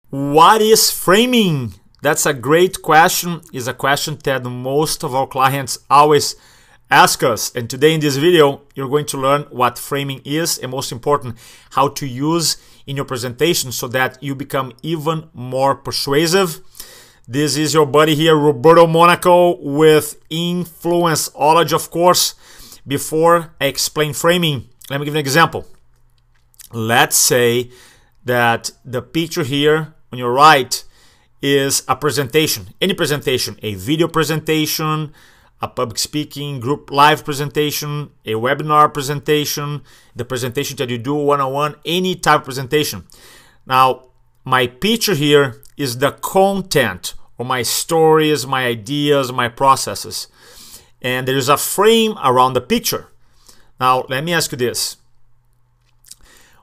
What is framing? That's a great question. It's a question that most of our clients always ask us. And today in this video, you're going to learn what framing is and most important, how to use in your presentation so that you become even more persuasive. This is your buddy here, Roberto Monaco with InfluenceOlogy, of course. Before I explain framing, let me give you an example. Let's say that the picture here on your right is a presentation, any presentation, a video presentation, a public speaking, group live presentation, a webinar presentation, the presentation that you do one-on-one, any type of presentation. Now, my picture here is the content or my stories, my ideas, my processes. And there is a frame around the picture. Now, let me ask you this.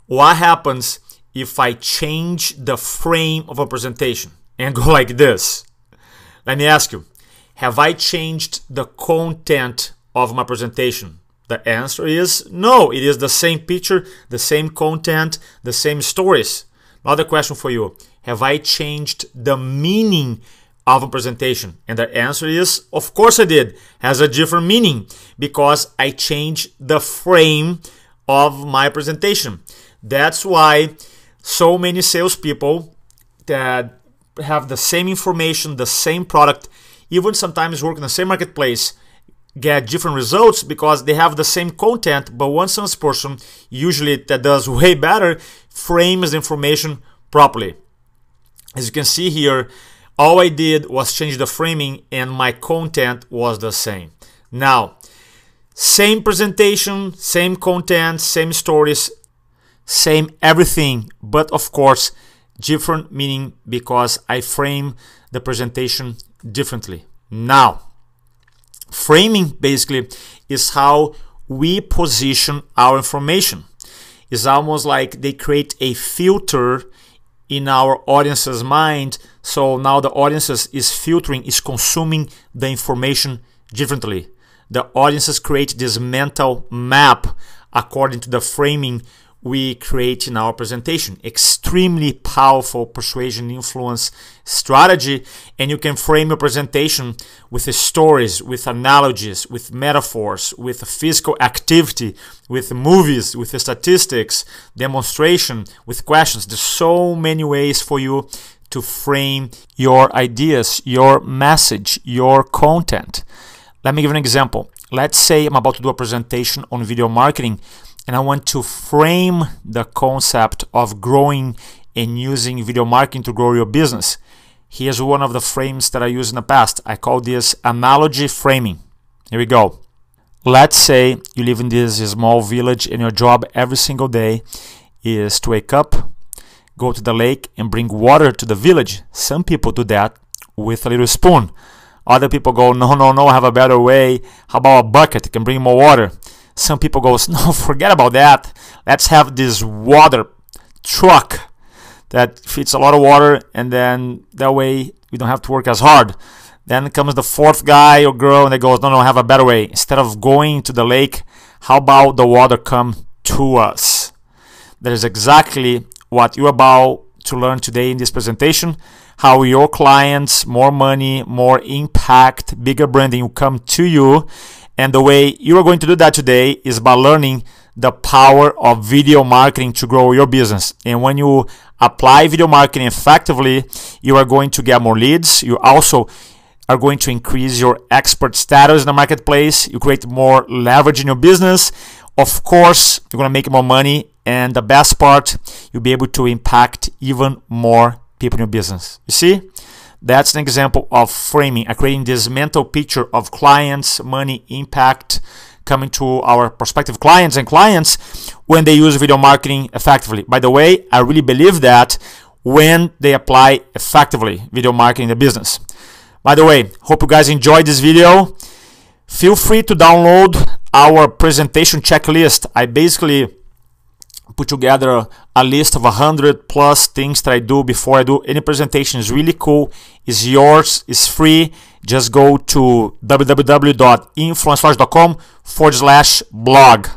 What happens if I change the frame of a presentation and go like this? Let me ask you, have I changed the content of my presentation? The answer is no. It is the same picture, the same content, the same stories. Another question for you, have I changed the meaning of a presentation? And the answer is, of course I did. It has a different meaning because I changed the frame of my presentation. That's why so many salespeople that have the same information, the same product, even sometimes work in the same marketplace, get different results because they have the same content, but one salesperson, usually that does way better, frames the information properly. As you can see here, all I did was change the framing and my content was the same. Now, same presentation, same content, same stories, same everything, but of course, different meaning because I frame the presentation differently. Now, framing basically is how we position our information. It's almost like they create a filter in our audience's mind. So now the audiences is filtering, is consuming the information differently. The audiences create this mental map according to the framing we create in our presentation. Extremely powerful persuasion influence strategy, and you can frame your presentation with stories, with analogies, with metaphors, with physical activity, with movies, with statistics, demonstration, with questions. There's so many ways for you to frame your ideas, your message, your content. Let me give an example. Let's say I'm about to do a presentation on video marketing and I want to frame the concept of growing and using video marketing to grow your business. Here's one of the frames that I used in the past. I call this analogy framing. Here we go. Let's say you live in this small village and your job every single day is to wake up, go to the lake and bring water to the village. Some people do that with a little spoon. Other people go, no, I have a better way. How about a bucket? It can bring more water. Some people go, no, forget about that. Let's have this water truck that fits a lot of water, and then that way we don't have to work as hard. Then comes the fourth guy or girl and they go, no, I have a better way. Instead of going to the lake, how about the water come to us? That is exactly what you're about to learn today in this presentation. How your clients, more money, more impact, bigger branding will come to you. And the way you are going to do that today is by learning the power of video marketing to grow your business. And when you apply video marketing effectively, you are going to get more leads. You also are going to increase your expert status in the marketplace. You create more leverage in your business. Of course, you're going to make more money. And the best part, you'll be able to impact even more people in your business. You see? That's an example of framing, creating this mental picture of clients, money, impact coming to our prospective clients and clients when they use video marketing effectively. By the way, I really believe that when they apply effectively video marketing in the business. By the way, hope you guys enjoyed this video. Feel free to download our presentation checklist. I basically put together a list of 100+ things that I do before I do any presentation. It's really cool. It's yours. It's free. Just go to www.influenceology.com/blog.